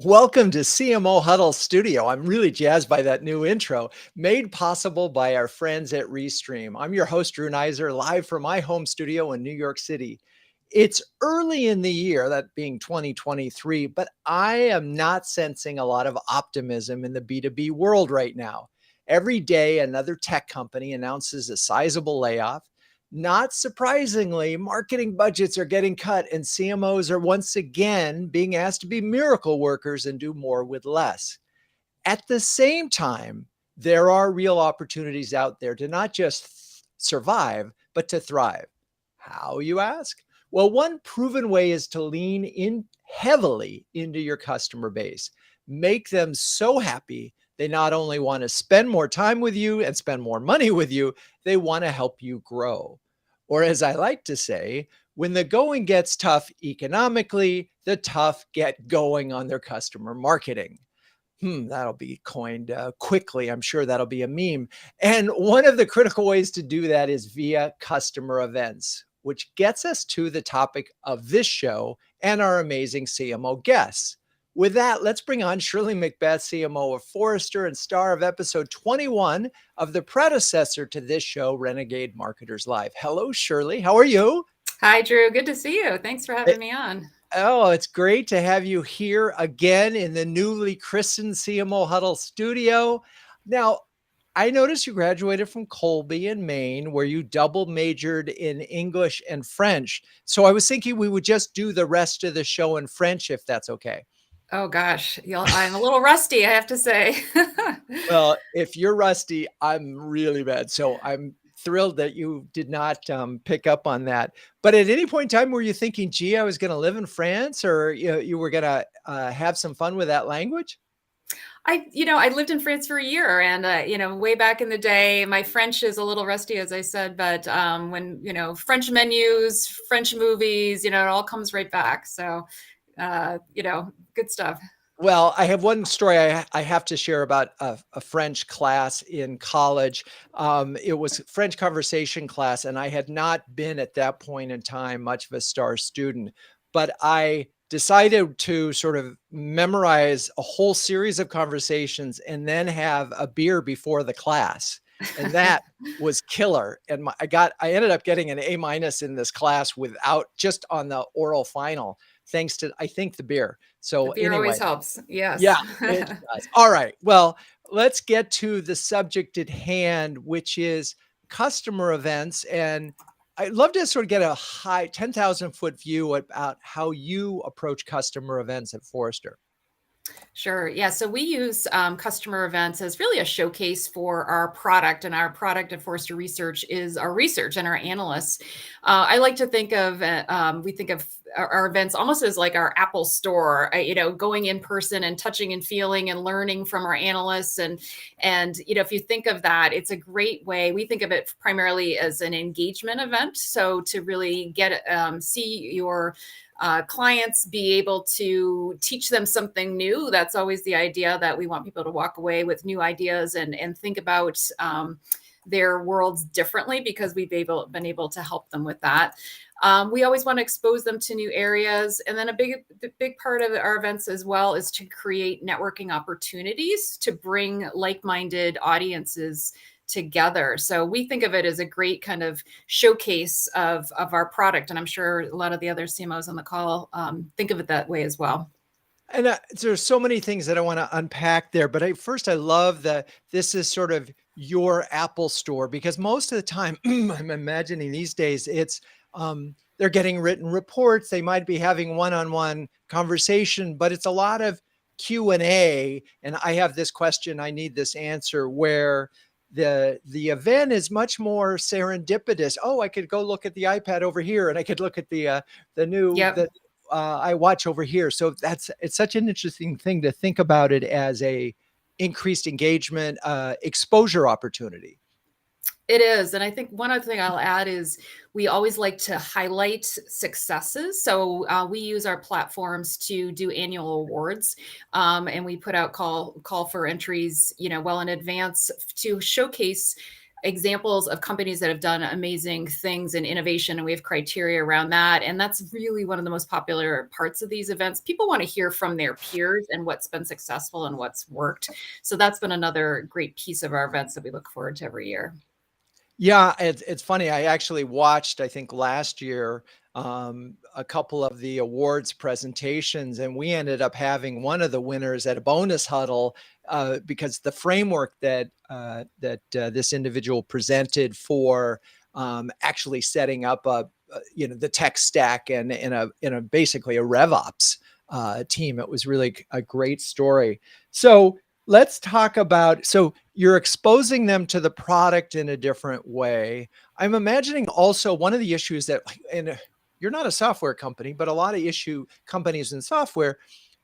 Welcome to CMO Huddles Studio. I'm really jazzed by that new intro, made possible by our friends at Restream. I'm your host, Drew Neiser, live from my home studio in New York City. It's early in the year, that being 2023, but I am not sensing a lot of optimism in the B2B world right now. Every day, another tech company announces a sizable layoff. Not surprisingly, marketing budgets are getting cut, and CMOs are once again being asked to be miracle workers and do more with less. At the same time, there are real opportunities out there to not just survive, but to thrive. How, you ask? Well, one proven way is to lean in heavily into your customer base. Make them so happy they not only want to spend more time with you and spend more money with you, they want to help you grow. Or, as I like to say, when the going gets tough economically, the tough get going on their customer marketing. That'll be coined quickly. I'm sure that'll be a meme. And one of the critical ways to do that is via customer events, which gets us to the topic of this show and our amazing CMO guests. With that, let's bring on Shirley Macbeth, CMO of Forrester and star of episode 21 of the predecessor to this show, Renegade Marketers Live. Hello, Shirley. How are you? Hi, Drew. Good to see you. Thanks for having me on. Oh, it's great to have you here again in the newly christened CMO Huddles Studio. Now, I noticed you graduated from Colby in Maine, where you double majored in English and French. So I was thinking we would just do the rest of the show in French, if that's okay. Oh, gosh. I'm a little rusty, I have to say. Well, if you're rusty, I'm really bad. So I'm thrilled that you did not pick up on that. But at any point in time, were you thinking, gee, I was going to live in France, or you were going to have some fun with that language? I lived in France for a year, and way back in the day, my French is a little rusty, as I said, but when French menus, French movies, it all comes right back. So, good stuff. Well, I have one story I have to share about a French class in college. It was French conversation class, and I had not been at that point in time much of a star student, but I decided to sort of memorize a whole series of conversations and then have a beer before the class. And that was killer. And I ended up getting an A- in this class without, just on the oral final, thanks to, I think, the beer. So The beer anyway, always helps. Yes. yeah, it does. All right. Well, let's get to the subject at hand, which is customer events. And I'd love to sort of get a high 10,000 foot view about how you approach customer events at Forrester. Sure. Yeah. So we use customer events as really a showcase for our product, and our product at Forrester Research is our research and our analysts. I like to think of we think of our events almost as like our Apple store. Going in person and touching and feeling and learning from our analysts, and if you think of that, it's a great way. We think of it primarily as an engagement event. So to really get see your clients, be able to teach them something new. That's always the idea, that we want people to walk away with new ideas and think about their worlds differently, because we've been able to help them with that. We always want to expose them to new areas. And then a big part of our events as well is to create networking opportunities to bring like-minded audiences together. So we think of it as a great kind of showcase of our product. And I'm sure a lot of the other CMOs on the call think of it that way as well. And there's so many things that I want to unpack there. But first, I love that this is sort of your Apple store, because most of the time, I'm imagining these days, it's they're getting written reports. They might be having one-on-one conversation, but it's a lot of Q&A. And I have this question, I need this answer, where the event is much more serendipitous. Oh, I could go look at the iPad over here, and I could look at the new Yep. I watch over here. So it's such an interesting thing to think about it as a increased engagement, exposure opportunity. It is. And I think one other thing I'll add is we always like to highlight successes. So we use our platforms to do annual awards, and we put out call for entries, well in advance, to showcase examples of companies that have done amazing things in innovation, and we have criteria around that. And that's really one of the most popular parts of these events. People want to hear from their peers and what's been successful and what's worked. So that's been another great piece of our events that we look forward to every year. Yeah, it's funny. I actually watched, I think last year, a couple of the awards presentations, and we ended up having one of the winners at a bonus huddle because the framework that this individual presented for actually setting up the tech stack and in a basically a RevOps team. It was really a great story. So let's talk about, so you're exposing them to the product in a different way. I'm imagining also one of the issues that, and you're not a software company, but a lot of companies in software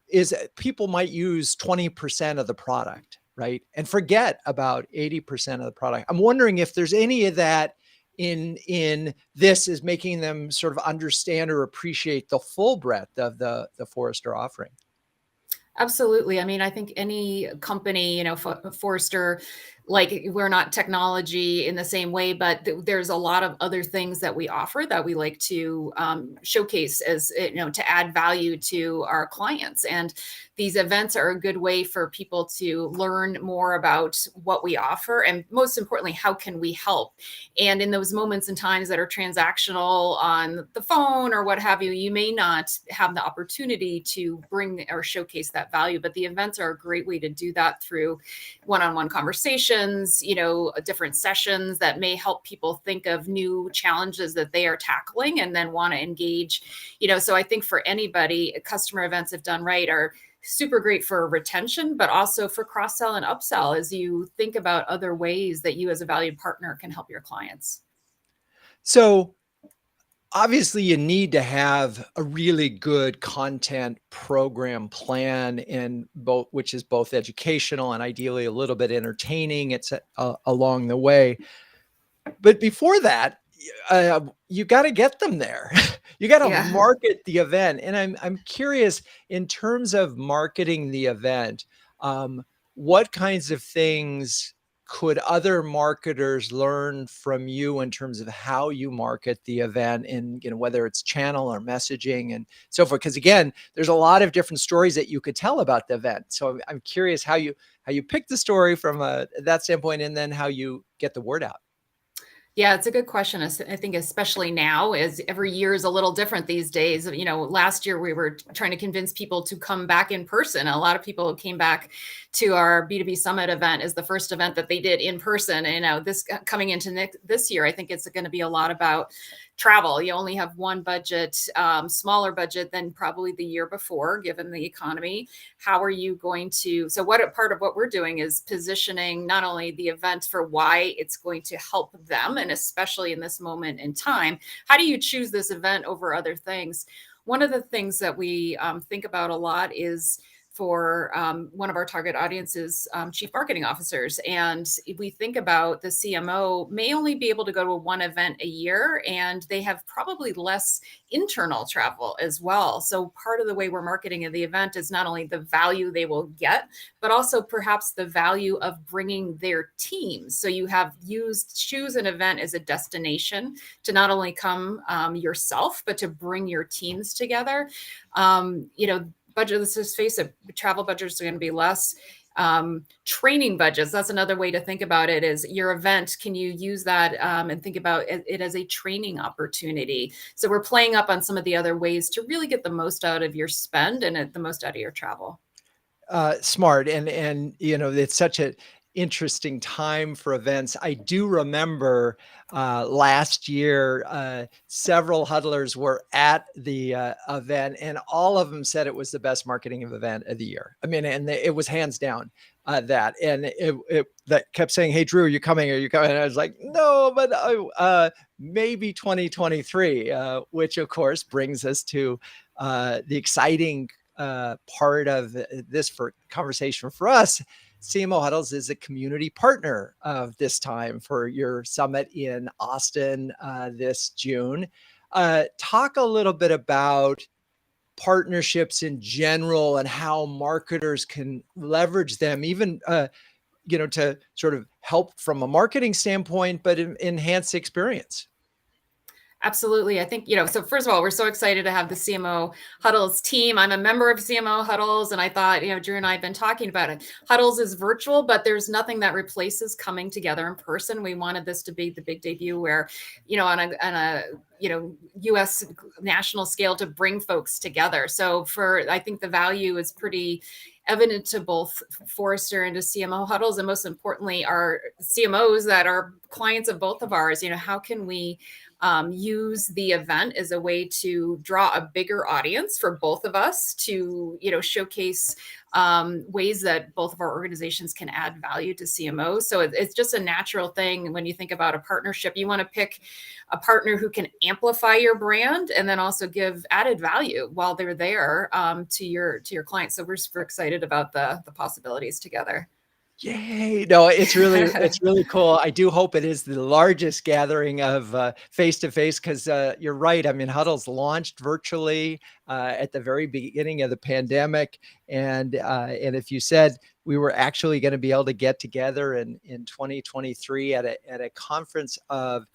is that people might use 20% of the product, right? And forget about 80% of the product. I'm wondering if there's any of that in this is making them sort of understand or appreciate the full breadth of the Forrester offering. Absolutely. I mean, I think any company, Forrester, like we're not technology in the same way, but there's a lot of other things that we offer that we like to showcase as, to add value to our clients. And these events are a good way for people to learn more about what we offer. And most importantly, how can we help? And in those moments and times that are transactional on the phone or what have you, you may not have the opportunity to bring or showcase that value, but the events are a great way to do that through one-on-one conversations, different sessions that may help people think of new challenges that they are tackling and then want to engage, so I think for anybody, customer events, if done right, are super great for retention, but also for cross-sell and upsell as you think about other ways that you as a valued partner can help your clients. So obviously you need to have a really good content program plan which is both educational and ideally a little bit entertaining. It's along the way. But before that, you got to get them there. You got to Yeah. market the event. And I'm curious, in terms of marketing the event, what kinds of things could other marketers learn from you in terms of how you market the event, and whether it's channel or messaging and so forth? Because again, there's a lot of different stories that you could tell about the event. So I'm curious how you pick the story from that standpoint, and then how you get the word out. Yeah, it's a good question. I think especially now, as every year is a little different these days. Last year we were trying to convince people to come back in person. A lot of people came back to our B2B Summit event as the first event that they did in person. And this coming into this year, I think it's going to be a lot about travel. You only have one budget, smaller budget than probably the year before, given the economy. How are you going to, so what part of what we're doing is positioning not only the event for why it's going to help them, and especially in this moment in time, how do you choose this event over other things? One of the things that we think about a lot is for one of our target audiences, chief marketing officers. And we think about the CMO may only be able to go to one event a year, and they have probably less internal travel as well. So part of the way we're marketing the event is not only the value they will get, but also perhaps the value of bringing their teams. So you have choose an event as a destination to not only come yourself, but to bring your teams together. Budget, let's just face it, travel budgets are going to be less. Training budgets, that's another way to think about it, is your event, can you use that and think about it as a training opportunity? So we're playing up on some of the other ways to really get the most out of your spend and the most out of your travel. Smart. And it's such an interesting time for events. I do remember last year, several huddlers were at the event, and all of them said it was the best marketing event of the year. I mean, and it was hands down that. And that kept saying, "Hey, Drew, are you coming? Are you coming?" And I was like, "No, but maybe 2023," which of course brings us to the exciting part of this for conversation for us. CMO Huddles is a community partner of this time for your summit in Austin this June. Talk a little bit about partnerships in general and how marketers can leverage them, even to sort of help from a marketing standpoint, but enhance the experience. Absolutely. I think, so first of all, we're so excited to have the CMO Huddles team. I'm a member of CMO Huddles, and I thought, Drew and I have been talking about it. Huddles is virtual, but there's nothing that replaces coming together in person. We wanted this to be the big debut where, on a US national scale to bring folks together. So I think the value is pretty evident to both Forrester and to CMO Huddles, and most importantly, our CMOs that are clients of both of ours. How can we use the event as a way to draw a bigger audience for both of us to, showcase ways that both of our organizations can add value to CMOs. So it's just a natural thing when you think about a partnership. You want to pick a partner who can amplify your brand and then also give added value while they're there to your clients. So we're super excited about the possibilities together. Yay. No, it's really cool. I do hope it is the largest gathering of face-to-face, because you're right. I mean, Huddles launched virtually at the very beginning of the pandemic. And if you said we were actually going to be able to get together in 2023 at a conference of,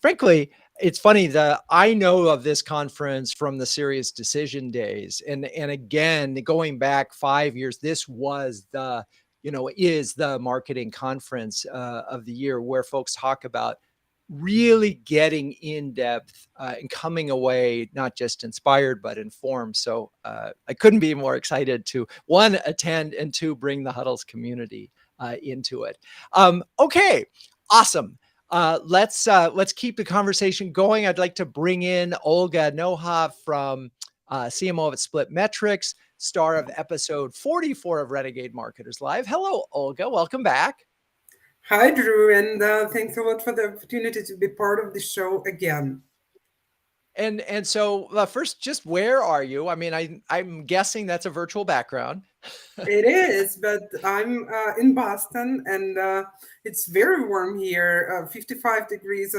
frankly, it's funny that I know of this conference from the Serious Decision days. And again, going back 5 years, this was is the marketing conference of the year, where folks talk about really getting in depth and coming away not just inspired, but informed. So I couldn't be more excited to, one, attend, and two, bring the Huddles community into it. Okay, awesome. Let's keep the conversation going. I'd like to bring in Olga Noha from CMO at SplitMetrics, star of episode 44 of Renegade Marketers Live. Hello, Olga. Welcome back. Hi, Drew, and thanks a lot for the opportunity to be part of the show again. And so first, just where are you? I mean, I'm guessing that's a virtual background. It is, but I'm in Boston, and it's very warm here, 55 degrees.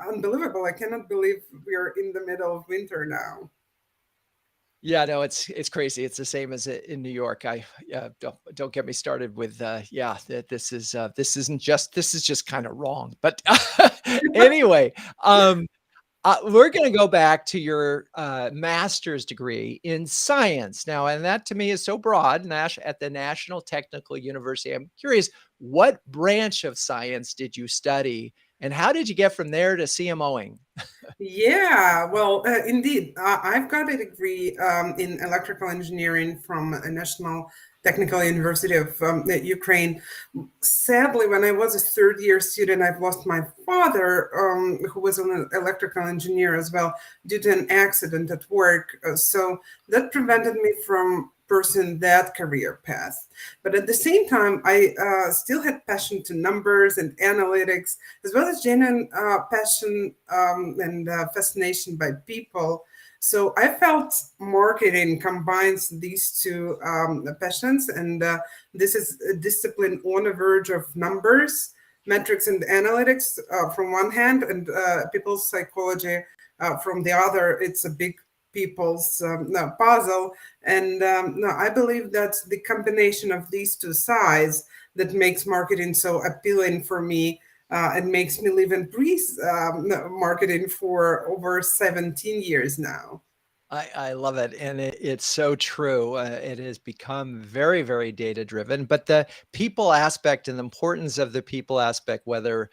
Unbelievable. I cannot believe we are in the middle of winter now. Yeah, no, it's crazy. It's the same as in New York. Don't get me started with this is just kind of wrong. But anyway, we're going to go back to your master's degree in science now, and that to me is so broad. At the National Technical University. I'm curious, what branch of science did you study, and how did you get from there to CMOing? Yeah, well, indeed, I've got a degree in electrical engineering from a National Technical University of Ukraine. Sadly, when I was a third-year student, I've lost my father, who was an electrical engineer as well, due to an accident at work. So that prevented me from pursuing that career path. But at the same time, I still had passion to numbers and analytics, as well as genuine passion and fascination by people. So I felt marketing combines these two passions, and this is a discipline on the verge of numbers, metrics, and analytics from one hand, and people's psychology from the other. It's a big people's puzzle, and I believe that's the combination of these two sides that makes marketing so appealing for me. And makes me live and breathe marketing for over 17 years now. I love it. And it's so true. It has become very, very data driven, but the people aspect and the importance of the people aspect, whether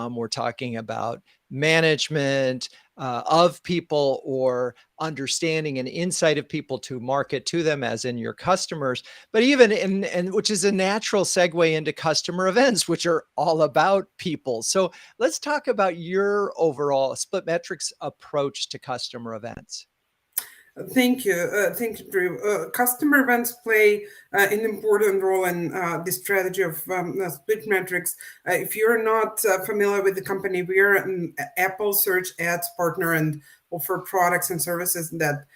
we're talking about management of people or understanding and insight of people to market to them, as in your customers, but even and which is a natural segue into customer events, which are all about people. So let's talk about your overall SplitMetrics approach to customer events. Thank you, Drew. Customer events play an important role in the strategy of SplitMetrics. If you're not familiar with the company, we are an Apple Search Ads partner and offer products and services that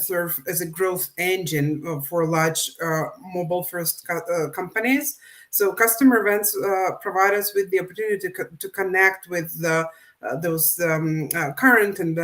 serve as a growth engine for large mobile-first companies. So customer events provide us with the opportunity to connect with those current and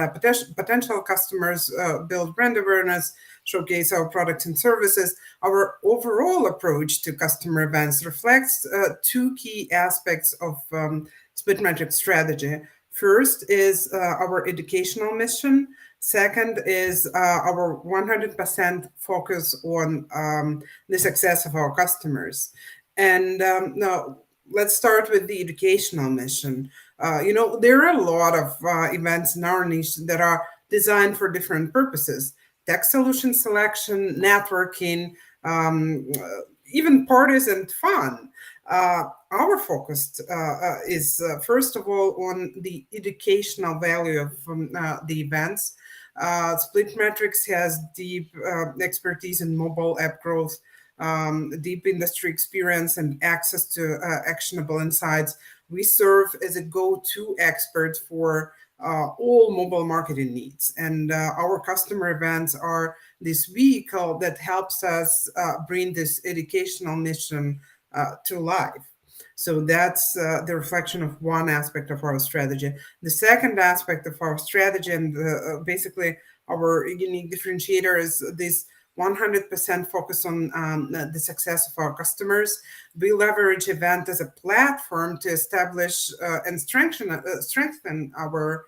potential customers, build brand awareness, showcase our products and services. Our overall approach to customer events reflects two key aspects of SplitMetrics strategy. First is our educational mission. Second is our 100% focus on the success of our customers. And now let's start with the educational mission. There are a lot of events in our niche that are designed for different purposes: tech solution selection, networking, even parties and fun. Our focus is first of all on the educational value of the events. SplitMetrics has deep expertise in mobile app growth, deep industry experience, and access to actionable insights. We serve as a go-to expert for all mobile marketing needs. And our customer events are this vehicle that helps us bring this educational mission to life. So that's the reflection of one aspect of our strategy. The second aspect of our strategy, and basically our unique differentiator, is this 100% focus on the success of our customers. We leverage event as a platform to establish and strengthen our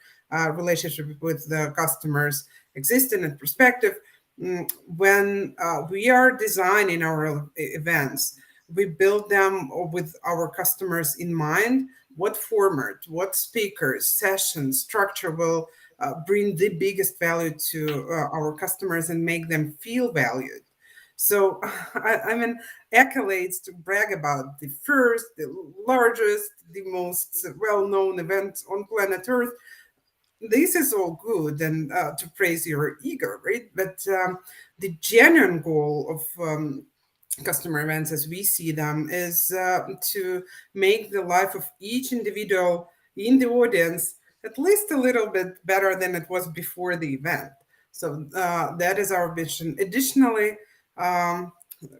relationship with the customers, existing and prospective. When we are designing our events, we build them with our customers in mind. What format, what speakers, sessions, structure will bring the biggest value to our customers and make them feel valued. So, I mean, accolades to brag about the first, the largest, the most well-known event on planet Earth. This is all good, and to praise your ego, right? But the genuine goal of customer events, as we see them, is to make the life of each individual in the audience at least a little bit better than it was before the event. So that is our vision. Additionally,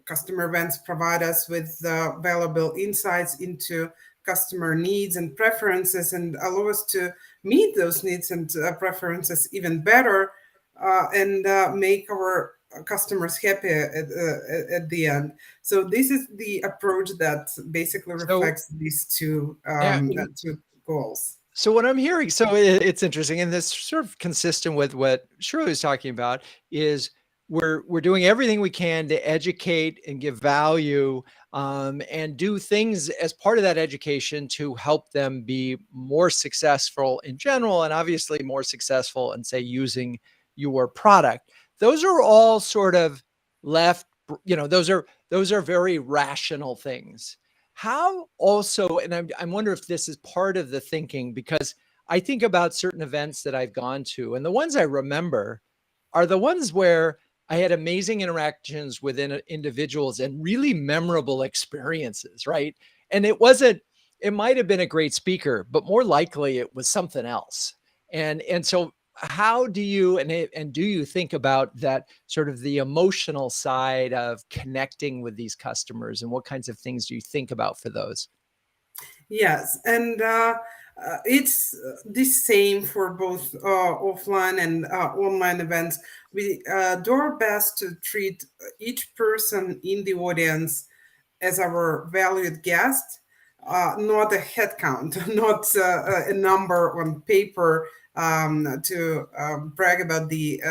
customer events provide us with valuable insights into customer needs and preferences, and allow us to meet those needs and preferences even better, and make our customers happy at the end. So this is the approach that basically reflects these two two goals. So what I'm hearing, it's interesting, and this sort of consistent with what Shirley was talking about, is we're doing everything we can to educate and give value, and do things as part of that education to help them be more successful in general, and obviously more successful in, say, using your product. Those are all sort of left, those are very rational things. How also, and I'm wondering if this is part of the thinking, because I think about certain events that I've gone to, and the ones I remember are the ones where I had amazing interactions with individuals and really memorable experiences, right? And it might have been a great speaker, but more likely it was something else. And so how do you, and do you think about that, sort of the emotional side of connecting with these customers, and what kinds of things do you think about for those? Yes, and it's the same for both offline and online events. We do our best to treat each person in the audience as our valued guest, not a head count, not a number on paper, to brag about the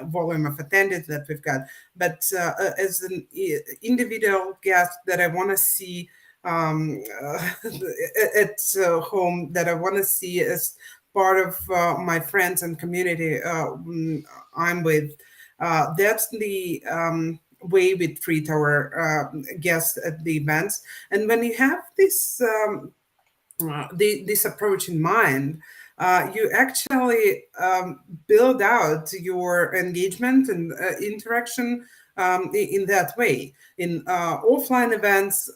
volume of attendees that we've got, but as an individual guest that I want to see at home, that I want to see as part of my friends and community I'm with. That's the way we treat our guests at the events. And when you have this this approach in mind, you actually build out your engagement and interaction in that way. In offline events,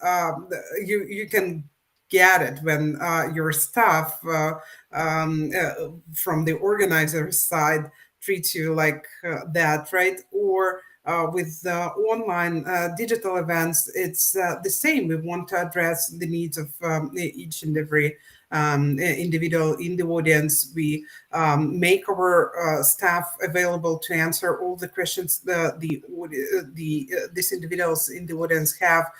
you can get it when your staff from the organizer's side treats you like that, right? Or with online digital events, it's the same. We want to address the needs of each and every individual in the audience. We make our staff available to answer all the questions these individuals in the audience have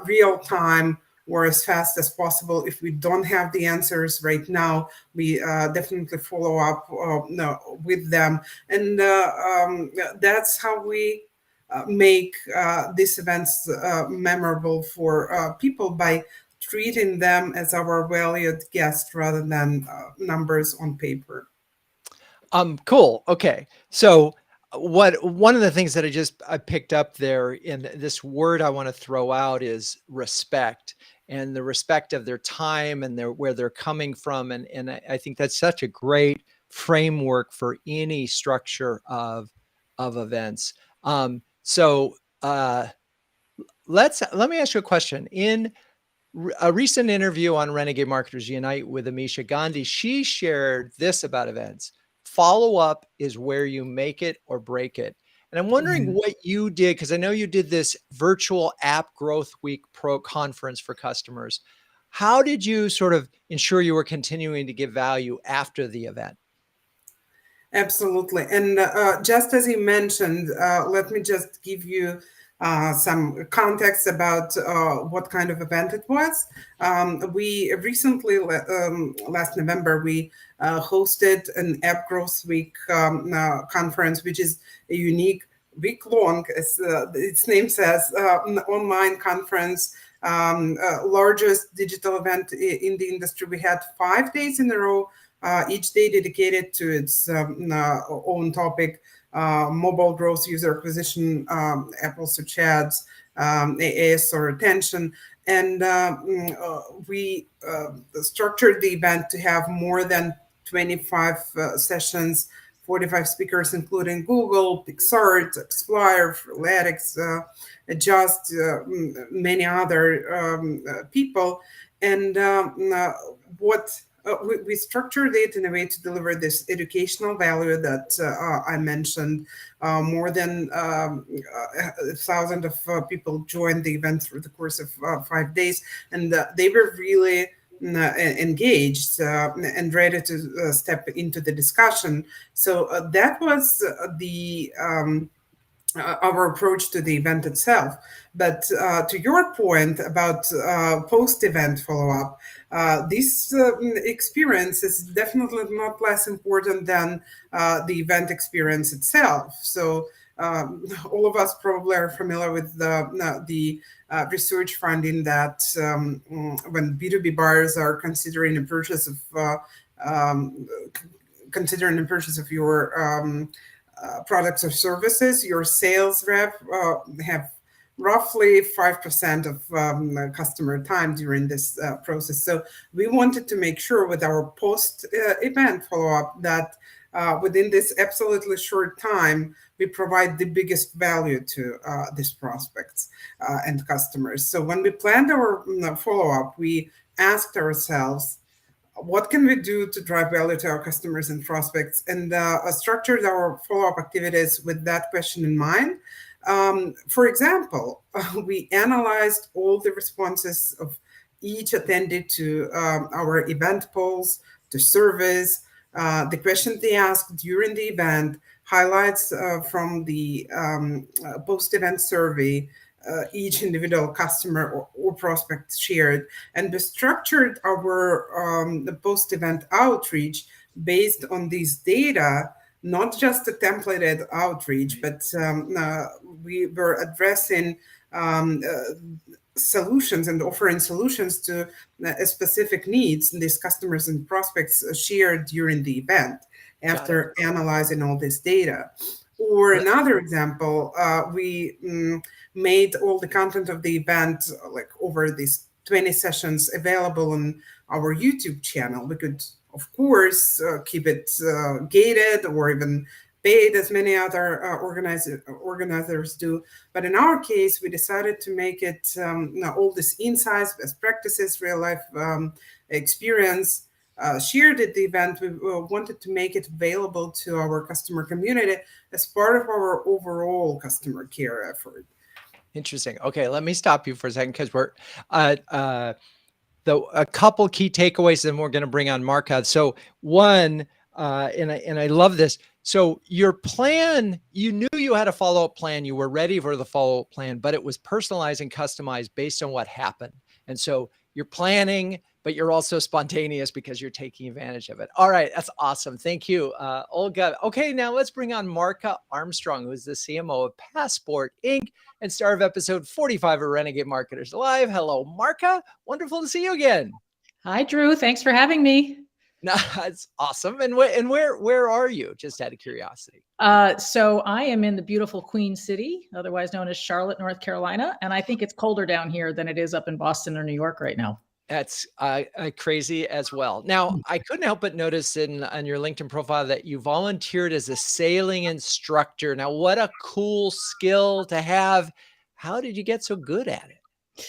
real time or as fast as possible. If we don't have the answers right now, we definitely follow up with them. And that's how we make these events memorable for people, by treating them as our valued guests rather than numbers on paper. Cool. Okay. So one of the things that I picked up there in this word I want to throw out is respect, and the respect of their time and where they're coming from. And I think that's such a great framework for any structure of events. So let me ask you a question. In a recent interview on Renegade Marketers Unite with Amisha Gandhi, she shared this about events: follow up is where you make it or break it. And I'm wondering what you did, because I know you did this virtual App Growth Week Pro conference for customers. How did you sort of ensure you were continuing to give value after the event? Absolutely. And just as you mentioned, let me just give you some context about what kind of event it was. We recently, last November, we hosted an App Growth Week conference, which is a unique week-long, as its name says, an online conference, largest digital event in the industry. We had 5 days in a row, each day dedicated to its own topic: mobile growth, user acquisition, Apple search ads, AS or attention. And we structured the event to have more than 25 sessions, 45 speakers, including Google, Pixar, Explore, Freeletics, Just, many other people. And we structured it in a way to deliver this educational value that I mentioned. More than 1,000 of people joined the event through the course of 5 days, and they were really engaged and ready to step into the discussion. So that was our approach to the event itself. But to your point about post-event follow-up, this experience is definitely not less important than the event experience itself. So all of us probably are familiar with the research finding that when B2B buyers are considering a purchase of your products or services, your sales rep have roughly 5% of customer time during this process. So we wanted to make sure with our post-event follow-up that within this absolutely short time, we provide the biggest value to these prospects and customers. So when we planned our follow-up, we asked ourselves, what can we do to drive value to our customers and prospects? And structured our follow-up activities with that question in mind. For example, we analyzed all the responses of each attendee to our event polls, to surveys, the questions they asked during the event, highlights from the post-event survey, each individual customer or prospect shared, and we structured our post-event outreach based on these data, not just a templated outreach, but we were addressing solutions and offering solutions to specific needs these customers and prospects shared during the event after analyzing all this data. Or another example, we made all the content of the event, like over these 20 sessions, available on our YouTube channel. We could, of course, keep it gated or even paid, as many other organizers do. But in our case, we decided to make it all these insights, best practices, real life experience shared at the event, we wanted to make it available to our customer community as part of our overall customer care effort. Interesting. Okay, let me stop you for a second because we're a couple key takeaways, and we're going to bring on Marka. So one, and I love this. So your plan, you knew you had a follow-up plan. You were ready for the follow-up plan, but it was personalized and customized based on what happened. And so you're planning, but you're also spontaneous because you're taking advantage of it. All right, that's awesome. Thank you, Olga. Okay, now let's bring on Marka Armstrong, who is the CMO of Passport Inc. and star of episode 45 of Renegade Marketers Live. Hello, Marka. Wonderful to see you again. Hi, Drew. Thanks for having me. That's awesome. And where are you? Just out of curiosity. So I am in the beautiful Queen City, otherwise known as Charlotte, North Carolina. And I think it's colder down here than it is up in Boston or New York right now. That's crazy as well. Now, I couldn't help but notice on your LinkedIn profile that you volunteered as a sailing instructor. Now, what a cool skill to have. How did you get so good at it?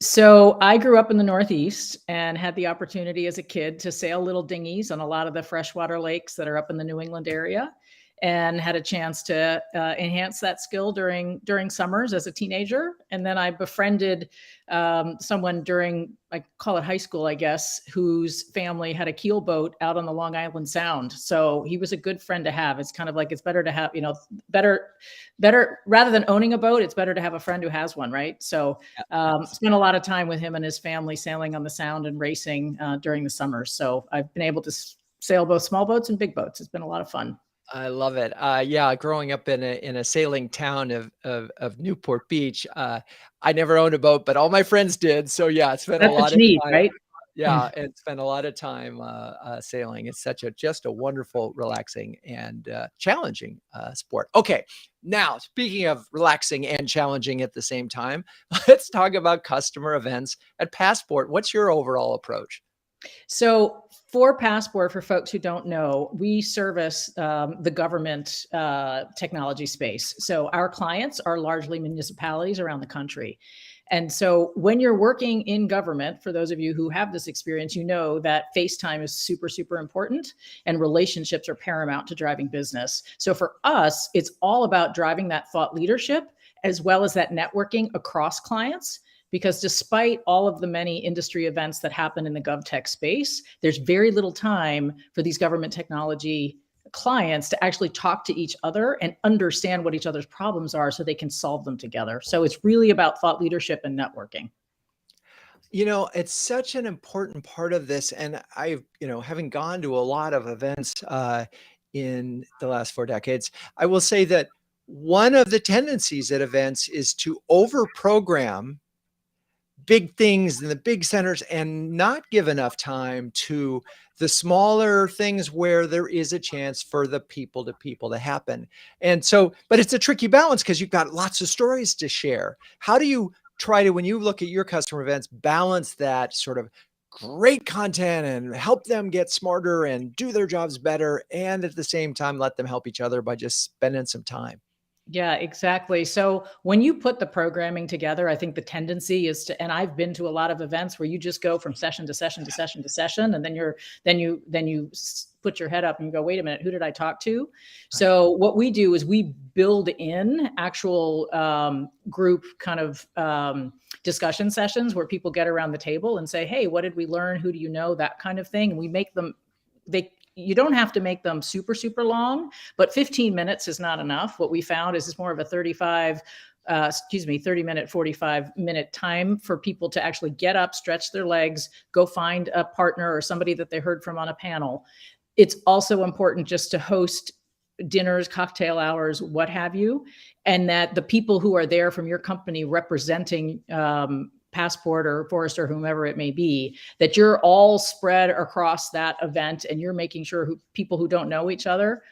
So I grew up in the Northeast and had the opportunity as a kid to sail little dinghies on a lot of the freshwater lakes that are up in the New England area, and had a chance to enhance that skill during summers as a teenager. And then I befriended someone during, I call it high school, I guess, whose family had a keelboat out on the Long Island Sound. So he was a good friend to have. It's kind of like, it's better to have, better rather than owning a boat, it's better to have a friend who has one, right? So spent a lot of time with him and his family sailing on the Sound and racing during the summers. So I've been able to sail both small boats and big boats. It's been a lot of fun. I love it. Yeah, growing up in a sailing town of Newport Beach, I never owned a boat, but all my friends did. So yeah, it's been a lot of time, right? Yeah, and spent a lot of time sailing. It's just a wonderful, relaxing, and challenging sport. Okay, now speaking of relaxing and challenging at the same time, let's talk about customer events at Passport. What's your overall approach? So for Passport, for folks who don't know, we service the government technology space. So our clients are largely municipalities around the country. And so when you're working in government, for those of you who have this experience, you know that face time is super, super important, and relationships are paramount to driving business. So for us, it's all about driving that thought leadership as well as that networking across clients. Because despite all of the many industry events that happen in the GovTech space, there's very little time for these government technology clients to actually talk to each other and understand what each other's problems are so they can solve them together. So it's really about thought leadership and networking. It's such an important part of this. And I've, having gone to a lot of events in the last 4 decades, I will say that one of the tendencies at events is to over-program big things in the big centers and not give enough time to the smaller things where there is a chance for the people to happen. And so, but it's a tricky balance because you've got lots of stories to share. How do you try to, when you look at your customer events, balance that sort of great content and help them get smarter and do their jobs better, and at the same time, let them help each other by just spending some time? Yeah, exactly. So when you put the programming together, I think the tendency is to, and I've been to a lot of events where you just go from session to session to session to session, and then you put your head up and you go, wait a minute, who did I talk to? Right. So what we do is we build in actual group kind of discussion sessions where people get around the table and say, hey, what did we learn? Who do you know? That kind of thing. And we make them, you don't have to make them super, super long, but 15 minutes is not enough. What we found is it's more of a 30 minute, 45 minute time for people to actually get up, stretch their legs, go find a partner or somebody that they heard from on a panel. It's also important just to host dinners, cocktail hours, what have you, and that the people who are there from your company representing Passport or Forrester, whomever it may be, that you're all spread across that event and you're making sure people who don't know each other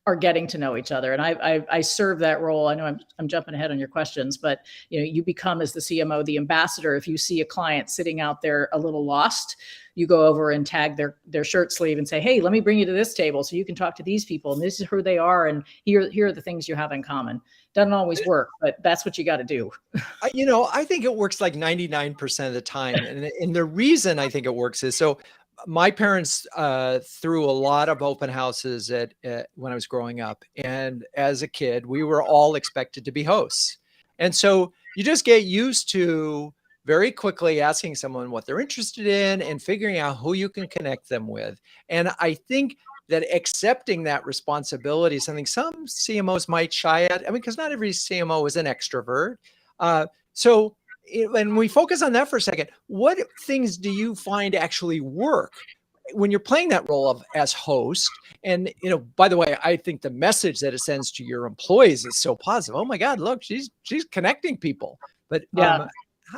are getting to know each other. And I serve that role. I know I'm jumping ahead on your questions, but you become, as the CMO, the ambassador. If you see a client sitting out there a little lost, you go over and tag their shirt sleeve and say, hey, let me bring you to this table so you can talk to these people. And this is who they are. And here are the things you have in common. Doesn't always work, but that's what you got to do. I think it works like 99% of the time. And the reason I think it works is, so my parents threw a lot of open houses when I was growing up. And as a kid, we were all expected to be hosts. And so you just get used to very quickly asking someone what they're interested in and figuring out who you can connect them with. And I think that accepting that responsibility is something some CMOs might shy at. I mean, because not every CMO is an extrovert. So when we focus on that for a second, what things do you find actually work when you're playing that role of as host? And, by the way, I think the message that it sends to your employees is so positive. Oh my God, look, she's connecting people. But Yeah.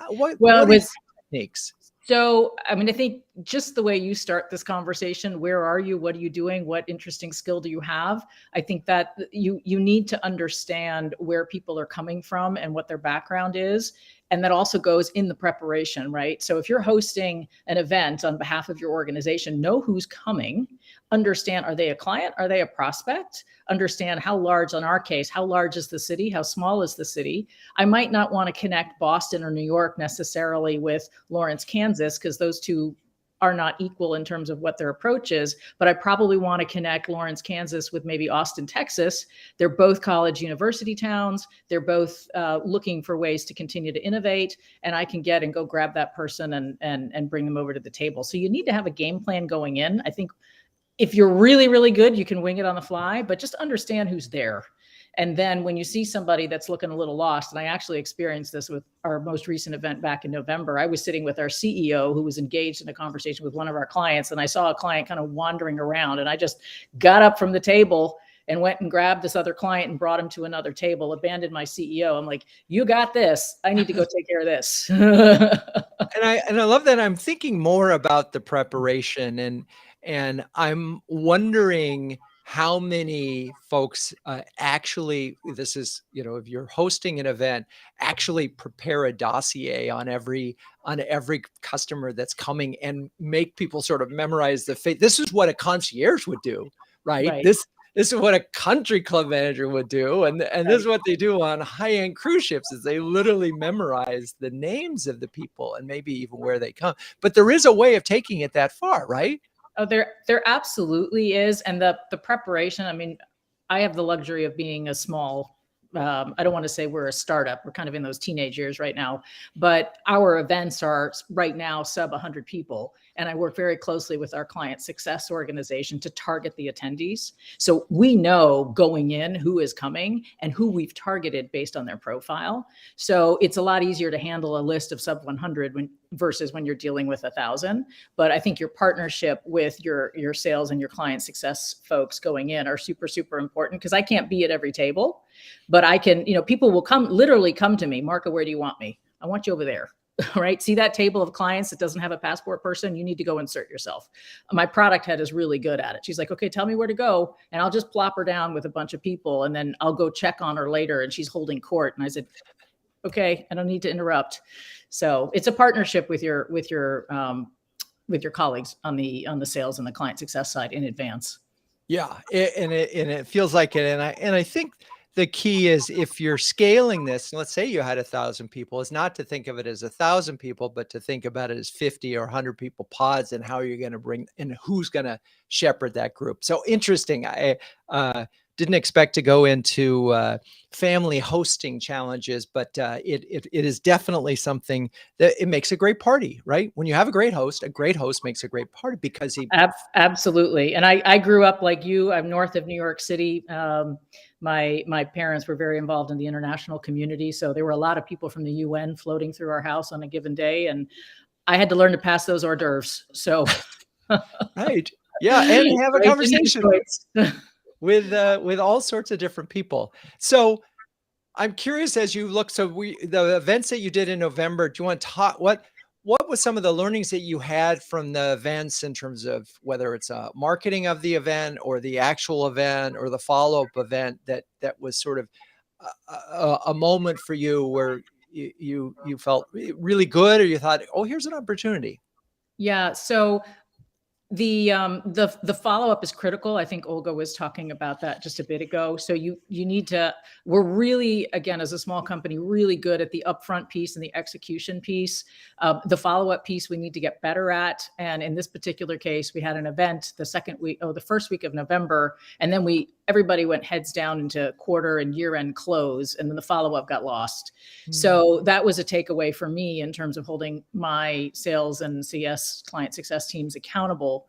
what Well, is techniques? So, I mean, I think just the way you start this conversation, where are you? What are you doing? What interesting skill do you have? I think that you need to understand where people are coming from and what their background is. And that also goes in the preparation, right? So if you're hosting an event on behalf of your organization, know who's coming, understand, are they a client? Are they a prospect? Understand how large, in our case, how large is the city? How small is the city? I might not want to connect Boston or New York necessarily with Lawrence, Kansas, because those two are not equal in terms of what their approach is, but I probably want to connect Lawrence, Kansas with maybe Austin, Texas. They're both college university towns. They're both looking for ways to continue to innovate, and I can get and go grab that person and bring them over to the table. So you need to have a game plan going in. I think if you're really, really good, you can wing it on the fly, but just understand who's there. And then when you see somebody that's looking a little lost, and I actually experienced this with our most recent event back in November, I was sitting with our CEO who was engaged in a conversation with one of our clients, and I saw a client kind of wandering around, and I just got up from the table and went and grabbed this other client and brought him to another table, abandoned my CEO. I'm like, you got this. I need to go take care of this. And I love that. I'm thinking more about the preparation, and I'm wondering how many folks actually, this is, if you're hosting an event, actually prepare a dossier on every customer that's coming and make people sort of memorize the face. This is what a concierge would do, right? Right. This is what a country club manager would do. And this is what they do on high-end cruise ships, is they literally memorize the names of the people and maybe even where they come. But there is a way of taking it that far, right? Oh, there absolutely is. And the preparation, I mean, I have the luxury of being a small, I don't want to say we're a startup. We're kind of in those teenage years right now, but our events are right now sub 100 people. And I work very closely with our client success organization to target the attendees. So we know going in who is coming and who we've targeted based on their profile. So it's a lot easier to handle a list of sub 100 versus when you're dealing with 1,000. But I think your partnership with your sales and your client success folks going in are super, super important, because I can't be at every table, but I can, people will literally come to me, Marco, where do you want me? I want you over there. Right? See that table of clients that doesn't have a passport person? You need to go insert yourself. My product head is really good at it. She's like, okay, tell me where to go. And I'll just plop her down with a bunch of people, and then I'll go check on her later, and she's holding court. And I said, okay, I don't need to interrupt. So it's a partnership with your colleagues on the sales and the client success side in advance. Yeah. And it feels like it. And I think the key is, if you're scaling this, let's say you had 1,000 people, is not to think of it as 1,000 people, but to think about it as 50 or 100 people pods, and how you're going to bring and who's going to shepherd that group. So interesting. I didn't expect to go into family hosting challenges, but it is definitely something that it makes a great party, right? When you have a great host makes a great party, because he absolutely. And I grew up like you. I'm north of New York City. My parents were very involved in the international community, so there were a lot of people from the UN floating through our house on a given day, and I had to learn to pass those hors d'oeuvres. So, right, yeah, and have a conversation with all sorts of different people. So I'm curious, as you look, the events that you did in November, do you want to talk, what was some of the learnings that you had from the events, in terms of whether it's marketing of the event or the actual event or the follow-up event that was sort of a moment for you where you felt really good, or you thought, oh, here's an opportunity? Yeah. So The follow-up is critical. I think Olga was talking about that just a bit ago. So you need to, we're really, again, as a small company, really good at the upfront piece and the execution piece. The follow-up piece we need to get better at. And in this particular case, we had an event the first week of November, and then everybody went heads down into quarter and year-end close, and then the follow-up got lost. So that was a takeaway for me in terms of holding my sales and CS client success teams accountable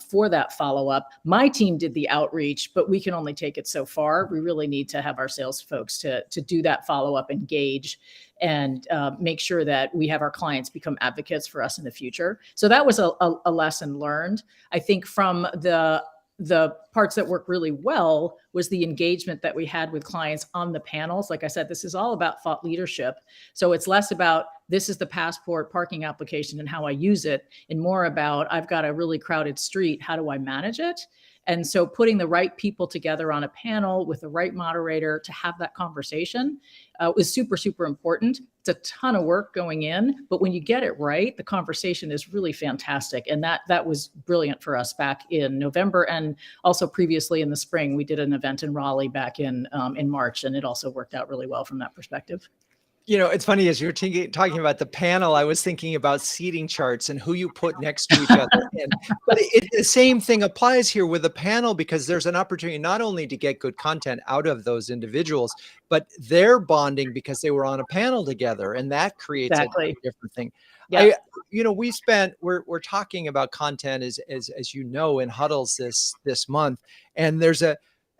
for that follow-up. My team did the outreach, but we can only take it so far. We really need to have our sales folks to do that follow-up, engage, and make sure that we have our clients become advocates for us in the future. So that was a lesson learned. I think from the parts that work really well was the engagement that we had with clients on the panels. Like I said, this is all about thought leadership. So it's less about this is the Passport parking application and how I use it, and more about I've got a really crowded street. How do I manage it? And so putting the right people together on a panel with the right moderator to have that conversation was super, super important. It's a ton of work going in, but when you get it right, the conversation is really fantastic. And that was brilliant for us back in November, and also previously in the spring. We did an event in Raleigh back in March, and it also worked out really well from that perspective. You know, it's funny, as you're talking about the panel, I was thinking about seating charts and who you put next to each other. But the same thing applies here with the panel, because there's an opportunity not only to get good content out of those individuals, but they're bonding because they were on a panel together, and that creates a different thing. Yeah. We're talking about content as you know, in Huddles this month, and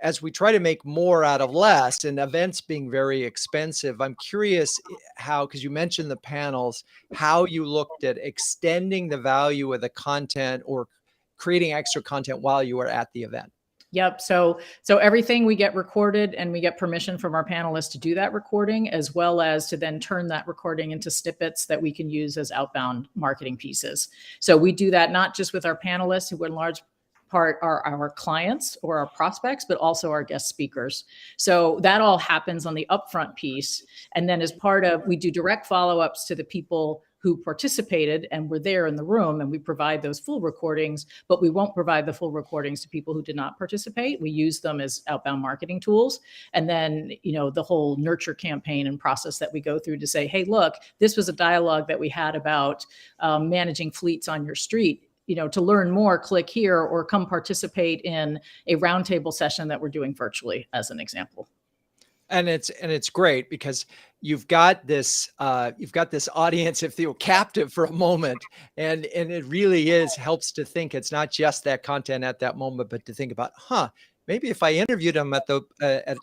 as we try to make more out of less, and events being very expensive, I'm curious how, because you mentioned the panels, how you looked at extending the value of the content or creating extra content while you were at the event. Yep. So everything we get recorded, and we get permission from our panelists to do that recording, as well as to then turn that recording into snippets that we can use as outbound marketing pieces. So we do that not just with our panelists, who in large part are our clients or our prospects, but also our guest speakers. So that all happens on the upfront piece. And then as part of, we do direct follow-ups to the people who participated and were there in the room, and we provide those full recordings, but we won't provide the full recordings to people who did not participate. We use them as outbound marketing tools. And then, the whole nurture campaign and process that we go through to say, hey, look, this was a dialogue that we had about managing fleets on your street. To learn more, click here, or come participate in a roundtable session that we're doing virtually, as an example. And it's great because you've got this audience, if you're captive for a moment, and it really helps to think it's not just that content at that moment, but to think about, maybe if I interviewed them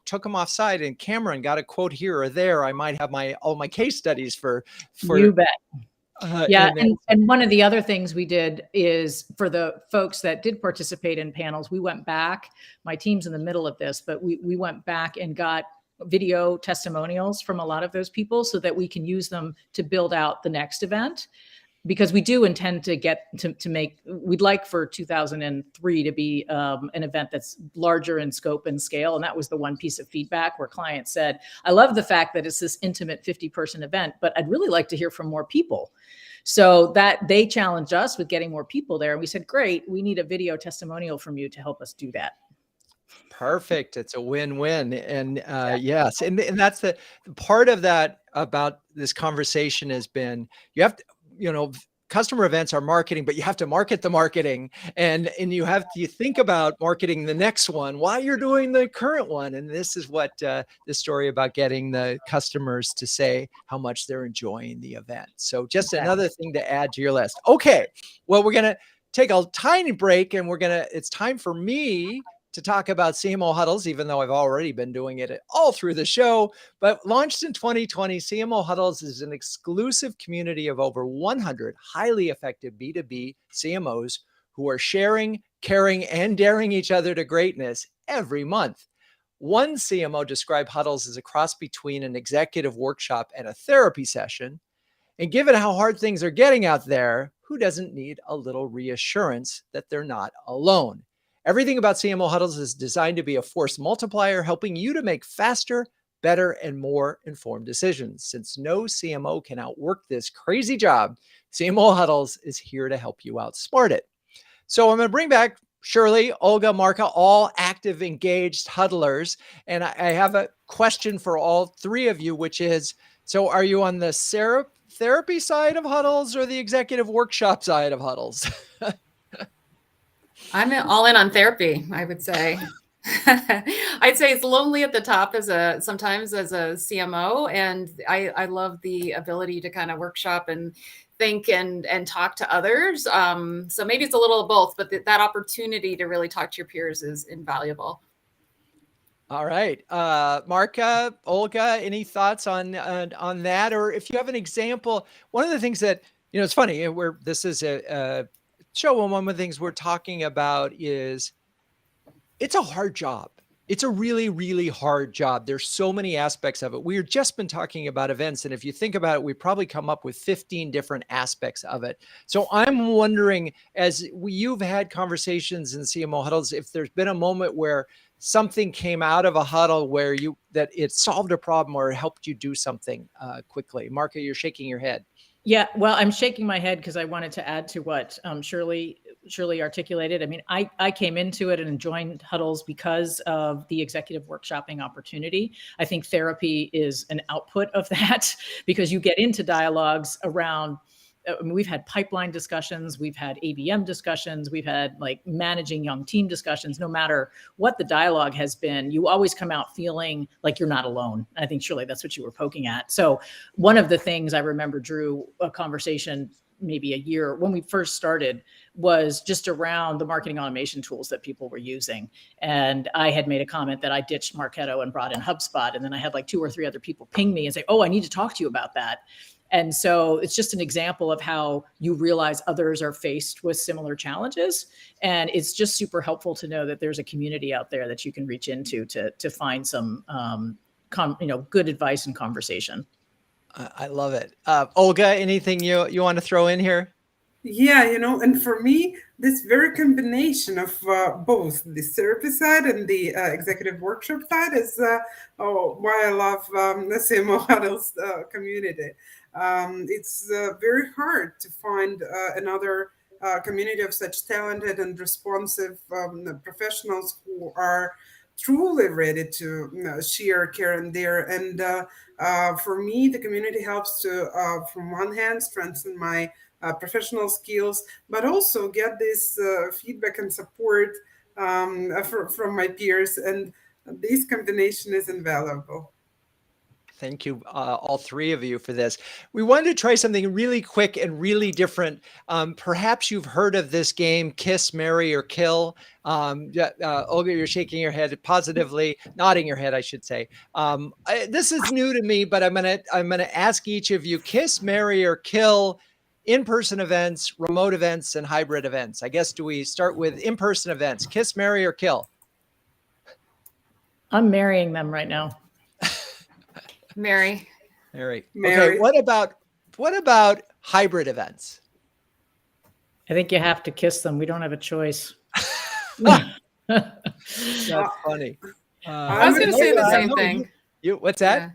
took them offside in camera and got a quote here or there, I might have all my case studies for you bet. And one of the other things we did is, for the folks that did participate in panels, we went back, my team's in the middle of this, but we went back and got video testimonials from a lot of those people so that we can use them to build out the next event. Because we do intend to get to make, we'd like for 2003 to be an event that's larger in scope and scale. And that was the one piece of feedback where clients said, I love the fact that it's this intimate 50-person event, but I'd really like to hear from more people. So that they challenged us with getting more people there. And we said, great, we need a video testimonial from you to help us do that. Perfect. It's a win-win. And yes, and that's the part of that about this conversation has been, you have to, customer events are marketing, but you have to market the marketing, and you think about marketing the next one while you're doing the current one. And this is what the story about getting the customers to say how much they're enjoying the event. So just another thing to add to your list. Okay. Well, we're going to take a tiny break, and it's time for me to talk about CMO Huddles, even though I've already been doing it all through the show. But launched in 2020, CMO Huddles is an exclusive community of over 100 highly effective B2B CMOs who are sharing, caring, and daring each other to greatness every month. One CMO described Huddles as a cross between an executive workshop and a therapy session. And given how hard things are getting out there, who doesn't need a little reassurance that they're not alone? Everything about CMO Huddles is designed to be a force multiplier, helping you to make faster, better, and more informed decisions. Since no CMO can outwork this crazy job, CMO Huddles is here to help you outsmart it. So I'm going to bring back Shirley, Olga, Marka, all active, engaged huddlers. And I have a question for all three of you, which is, so are you on the therapy side of huddles or the executive workshop side of huddles? I'm all in on therapy, I would say. I'd say it's lonely at the top sometimes as a CMO, and I love the ability to kind of workshop and think and talk to others. So maybe it's a little of both, but that opportunity to really talk to your peers is invaluable. All right. Marka, Olga, any thoughts on that? Or if you have an example, one of the things that, it's funny, this is a show, and one of the things we're talking about is it's a hard job. It's a really, really hard job. There's so many aspects of it. We've just been talking about events. And if you think about it, we probably come up with 15 different aspects of it. So I'm wondering, as you've had conversations in CMO huddles, if there's been a moment where something came out of a huddle where that it solved a problem or it helped you do something quickly. Marka, you're shaking your head. Yeah, well, I'm shaking my head because I wanted to add to what Shirley articulated. I mean, I came into it and joined huddles because of the executive workshopping opportunity. I think therapy is an output of that because you get into dialogues around. We've had pipeline discussions, we've had ABM discussions, we've had like managing young team discussions. No matter what the dialogue has been, you always come out feeling like you're not alone. I think, Shirley, that's what you were poking at. So one of the things I remember, Drew, a conversation maybe a year when we first started was just around the marketing automation tools that people were using. And I had made a comment that I ditched Marketo and brought in HubSpot. And then I had like 2 or 3 other people ping me and say, oh, I need to talk to you about that. And so it's just an example of how you realize others are faced with similar challenges. And it's just super helpful to know that there's a community out there that you can reach into to find some good advice and conversation. I love it. Olga, anything you want to throw in here? Yeah, and for me, this very combination of both the therapy side and the executive workshop side is why I love the CMO Huddles community. It's very hard to find another community of such talented and responsive professionals who are truly ready to share, care, and dare. And for me, the community helps to, from one hand, strengthen my professional skills, but also get this feedback and support from my peers. And this combination is invaluable. Thank you, all three of you, for this. We wanted to try something really quick and really different. Perhaps you've heard of this game, Kiss, Marry, or Kill. Olga, you're shaking your head positively, nodding your head, I should say. This is new to me, but I'm gonna ask each of you: Kiss, Marry, or Kill in-person events, remote events, and hybrid events. I guess, do we start with in-person events? Kiss, Marry, or Kill? I'm marrying them right now. Mary. Okay, what about hybrid events? I think you have to kiss them. We don't have a choice. That's funny. I was going to say the same thing. What's that? Yeah.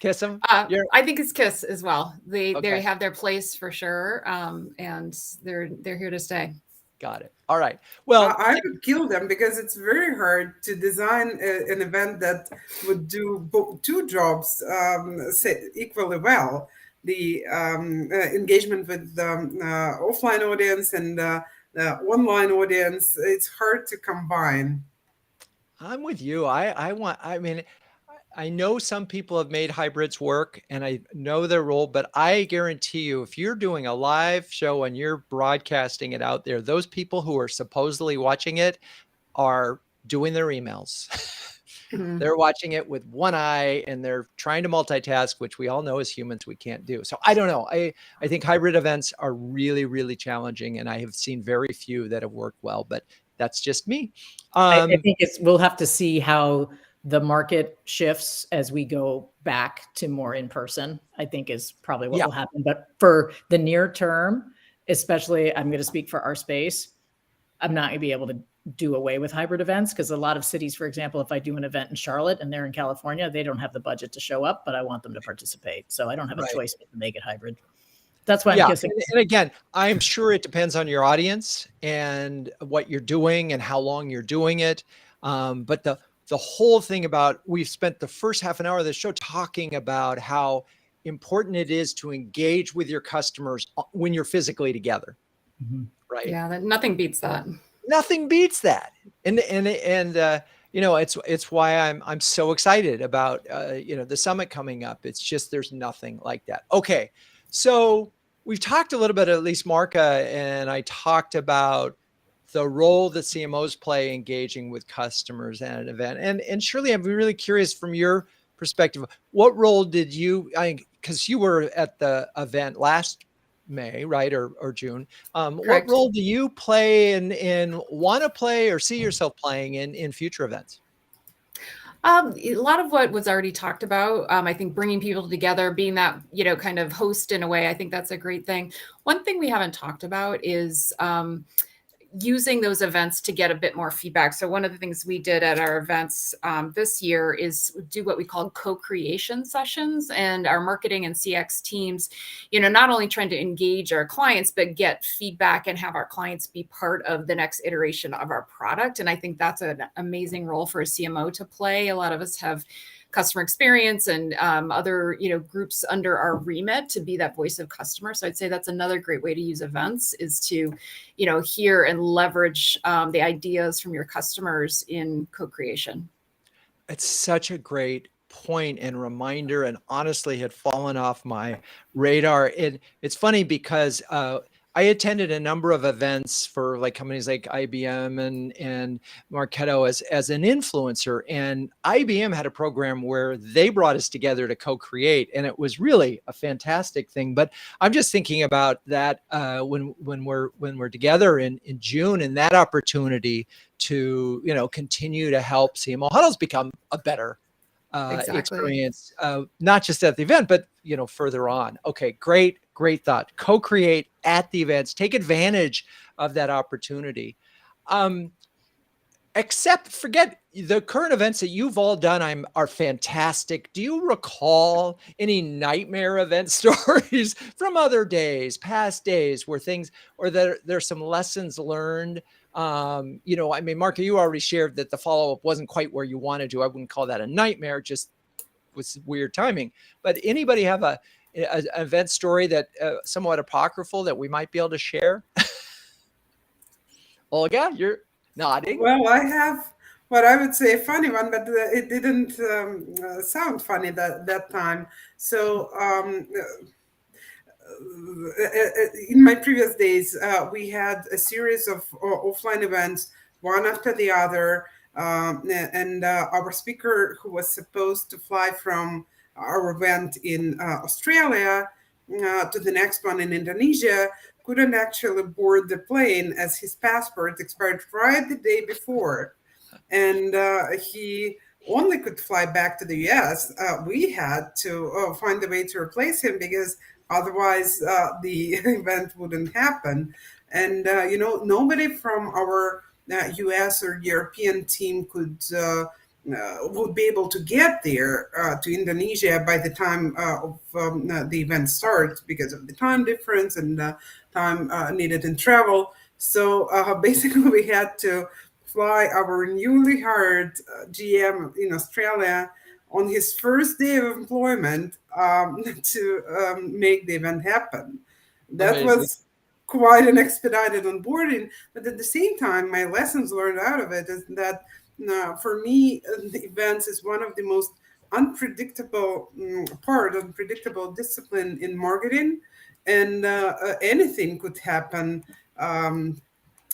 Kiss them? I think it's Kiss as well. They have their place for sure, and they're here to stay. Got it. All right. Well, I would kill them because it's very hard to design an event that would do 2 jobs equally well. The engagement with the offline audience and the online audience, it's hard to combine. I'm with you. I know some people have made hybrids work and I know their role, but I guarantee you, if you're doing a live show and you're broadcasting it out there, those people who are supposedly watching it are doing their emails. Mm-hmm. They're watching it with one eye and they're trying to multitask, which we all know as humans we can't do. So I don't know. I think hybrid events are really, really challenging, and I have seen very few that have worked well, but that's just me. I think we'll have to see how the market shifts as we go back to more in person, I think is probably what will happen. But for the near term, especially, I'm going to speak for our space, I'm not going to be able to do away with hybrid events because a lot of cities, for example, if I do an event in Charlotte and they're in California, they don't have the budget to show up, but I want them to participate. So I don't have a choice but to make it hybrid. That's why I'm Yeah. kissing. And again, I'm sure it depends on your audience and what you're doing and how long you're doing it. But the whole thing about, we've spent the first half an hour of the show talking about how important it is to engage with your customers when you're physically together, right? Yeah, nothing beats that. Nothing beats that. And it's why I'm so excited about the summit coming up. It's just, there's nothing like that. Okay. So we've talked a little bit, at least Marka and I talked about the role that CMOs play engaging with customers at an event. And Shirley, I'm really curious from your perspective, what role did you, because you were at the event last May, right? Or June. What Correct. role do you play in want to play or see yourself playing in future events? A lot of what was already talked about, I think bringing people together, being that, kind of host in a way, I think that's a great thing. One thing we haven't talked about is using those events to get a bit more feedback. So one of the things we did at our events this year is do what we call co-creation sessions, and our marketing and CX teams, not only trying to engage our clients, but get feedback and have our clients be part of the next iteration of our product. And I think that's an amazing role for a CMO to play. A lot of us have customer experience and other groups under our remit to be that voice of customer. So I'd say that's another great way to use events, is to hear and leverage the ideas from your customers in co-creation. It's such a great point and reminder, and honestly had fallen off my radar. It's funny because I attended a number of events for like companies like IBM and Marketo as an influencer, and IBM had a program where they brought us together to co-create, and it was really a fantastic thing. But I'm just thinking about that when we're together in June, and that opportunity to continue to help CMO Huddles become a better Exactly. experience, not just at the event, but further on. Okay, great thought. Co-create at the events. Take advantage of that opportunity. Forget the current events that you've all done are fantastic. Do you recall any nightmare event stories from other days, past days, where there's some lessons learned? Marka, you already shared that the follow-up wasn't quite where you wanted to. I wouldn't call that a nightmare, just was weird timing. But anybody have an event story that somewhat apocryphal that we might be able to share? Olga, you're nodding. Well, I have what I would say a funny one, but it didn't sound funny that time. So in my previous days, we had a series of offline events, one after the other. And our speaker, who was supposed to fly from our event in Australia to the next one in Indonesia, couldn't actually board the plane as his passport expired right the day before. And he only could fly back to the US. We had to find a way to replace him, because otherwise the event wouldn't happen. And, nobody from our US or European team would be able to get there to Indonesia by the time of the event starts, because of the time difference and time needed in travel. So basically we had to fly our newly hired GM in Australia on his first day of employment to make the event happen. That Amazing. was quite an expedited onboarding, but at the same time, my lessons learned out of it is that for me, the events is one of the most unpredictable unpredictable discipline in marketing, and anything could happen.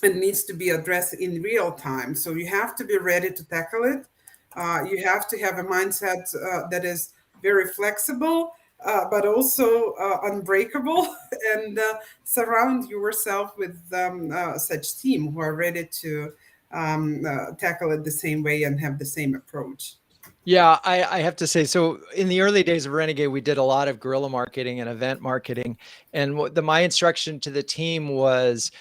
It needs to be addressed in real time. So you have to be ready to tackle it. You have to have a mindset that is very flexible, but also unbreakable, and surround yourself with such team who are ready to tackle it the same way and have the same approach. Yeah, I have to say, so in the early days of Renegade, we did a lot of guerrilla marketing and event marketing. And my instruction to the team was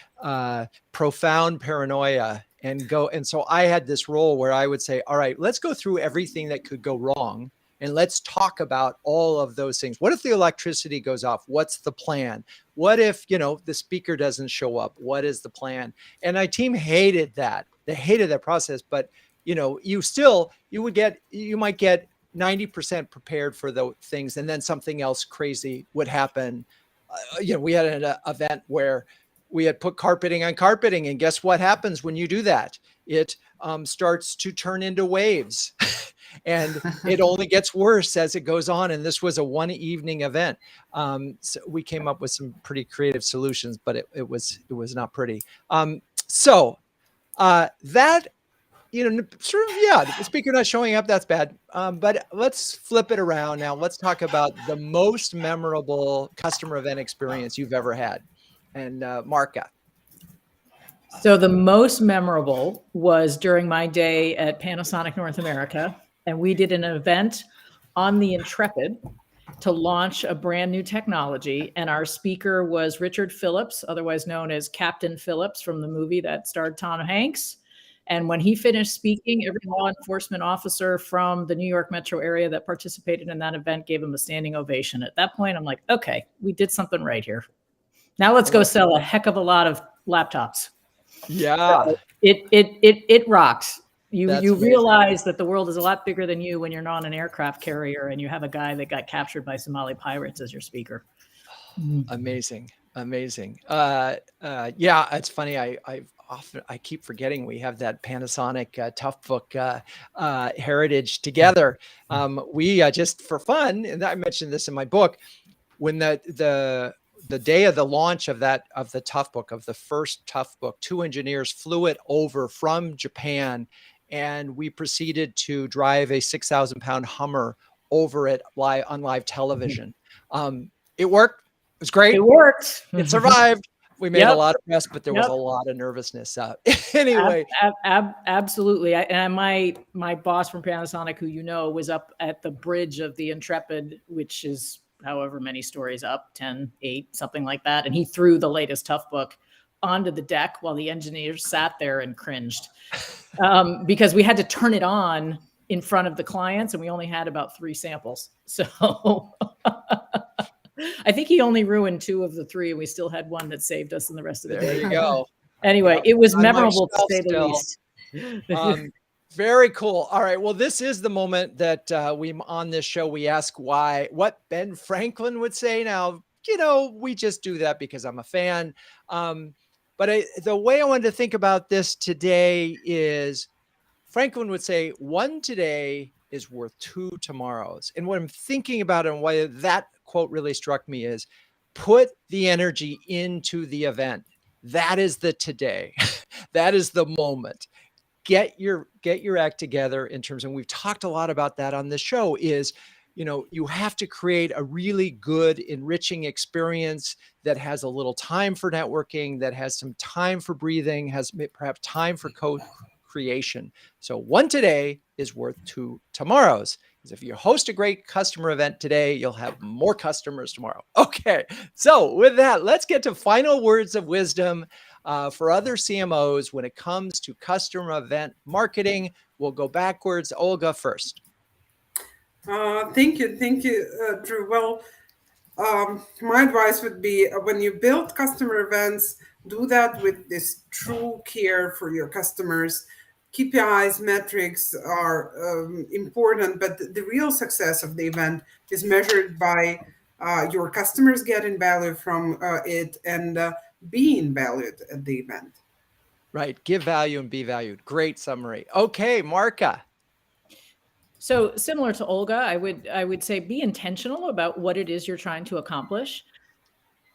profound paranoia and go. And so I had this role where I would say, all right, let's go through everything that could go wrong And let's talk about all of those things. What if the electricity goes off? What's the plan? What if, the speaker doesn't show up? What is the plan? And my team hated that. They hated that process, but you might get 90% prepared for the things, and then something else crazy would happen. We had an event where we had put carpeting on carpeting, and guess what happens when you do that? It starts to turn into waves. And it only gets worse as it goes on. And this was a one evening event. So we came up with some pretty creative solutions, but it was not pretty. That, the speaker not showing up, that's bad. But let's flip it around now. Let's talk about the most memorable customer event experience you've ever had. And Marka. So the most memorable was during my day at Panasonic North America. And we did an event on the Intrepid to launch a brand new technology. And our speaker was Richard Phillips, otherwise known as Captain Phillips from the movie that starred Tom Hanks. And when he finished speaking, every law enforcement officer from the New York metro area that participated in that event gave him a standing ovation. At that point, I'm like, okay, we did something right here. Now let's go sell a heck of a lot of laptops. Yeah. So it rocks. That's You amazing. realize that the world is a lot bigger than you when you're not an aircraft carrier and you have a guy that got captured by Somali pirates as your speaker. Amazing. Yeah, it's funny. I keep forgetting we have that Panasonic Toughbook heritage together. We just for fun, and I mentioned this in my book, when the day of the launch of the Toughbook, of the first Toughbook, 2 engineers flew it over from Japan, and we proceeded to drive a 6,000-pound Hummer over it on live television. It worked. It was great. It worked. It survived. We made a Yep. lot of press, but there was a lot of nervousness. Anyway. Absolutely. And my boss from Panasonic, who was up at the bridge of the Intrepid, which is however many stories up, 10, 8, something like that. And he threw the latest Toughbook onto the deck while the engineers sat there and cringed because we had to turn it on in front of the clients and we only had about 3 samples. So I think he only ruined 2 of the 3 and we still had 1 that saved us in the rest of the day. There you go. Anyway, it was memorable to say the least. Very cool. All right. Well, this is the moment that on this show, we ask what Ben Franklin would say. Now, we just do that because I'm a fan. But the way I wanted to think about this today is Franklin would say 1 today is worth 2 tomorrows. And what I'm thinking about and why that quote really struck me is put the energy into the event. That is the today. That is the moment. Get your act together in terms, and we've talked a lot about that on the show, is, you have to create a really good, enriching experience that has a little time for networking, that has some time for breathing, has perhaps time for co-creation. So 1 today is worth 2 tomorrows. Because if you host a great customer event today, you'll have more customers tomorrow. Okay. So with that, let's get to final words of wisdom for other CMOs when it comes to customer event marketing. We'll go backwards. Olga first. Thank you, Drew. Well, my advice would be when you build customer events, do that with this true care for your customers. KPIs, metrics are important, but the real success of the event is measured by your customers getting value from it and being valued at the event. Right. Give value and be valued. Great summary. Okay, Marka. So similar to Olga, I would say be intentional about what it is you're trying to accomplish.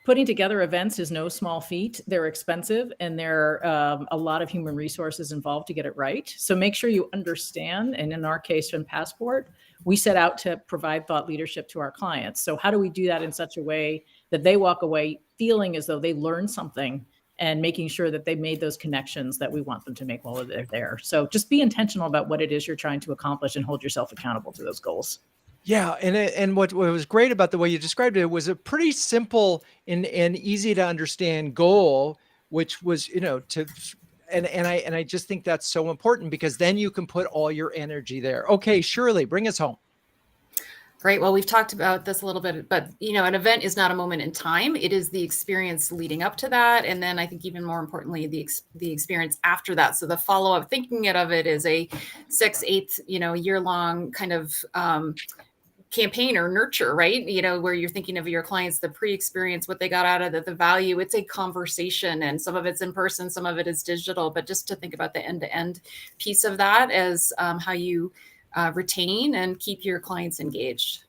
Putting together events is no small feat. They're expensive and there are a lot of human resources involved to get it right. So make sure you understand. And in our case, in Passport, we set out to provide thought leadership to our clients. So how do we do that in such a way that they walk away feeling as though they learned something and making sure that they made those connections that we want them to make while they're there. So just be intentional about what it is you're trying to accomplish and hold yourself accountable to those goals. Yeah. And what was great about the way you described it was a pretty simple and easy to understand goal, which was, and I just think that's so important because then you can put all your energy there. Okay, Shirley, bring us home. Great. Well, we've talked about this a little bit, but an event is not a moment in time. It is the experience leading up to that, and then I think even more importantly, the experience after that. So the follow up, thinking of it as a 6-8 year long kind of campaign or nurture, right? Where you're thinking of your clients, the pre-experience, what they got out of it, the value. It's a conversation, and some of it's in person, some of it is digital. But just to think about the end-to-end piece of that as how you retain and keep your clients engaged.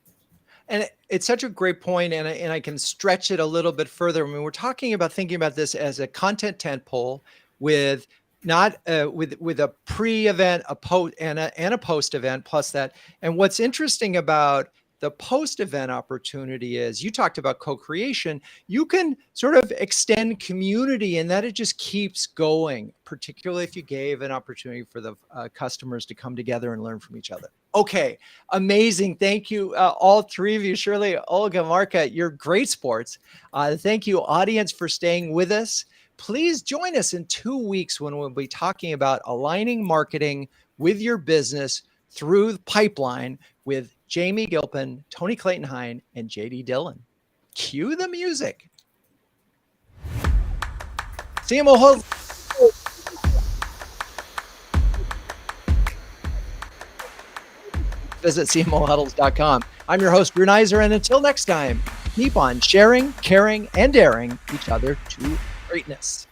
And it's such a great point, and I can stretch it a little bit further. I mean, we're talking about thinking about this as a content tentpole with not with a pre-event, a post, and a post event plus that. And what's interesting about the post-event opportunity is you talked about co-creation. You can sort of extend community, and that it just keeps going, particularly if you gave an opportunity for the customers to come together and learn from each other. Okay, amazing. Thank you, all three of you, Shirley, Olga, Marka, you're great sports. Thank you, audience, for staying with us. Please join us in 2 weeks when we'll be talking about aligning marketing with your business through the pipeline with Jamie Gilpin, Tony Clayton-Hine, and JD Dillon. Cue the music. CMO Huddles. Visit CMOHuddles.com. I'm your host, Drew Neiser, and until next time, keep on sharing, caring, and daring each other to greatness.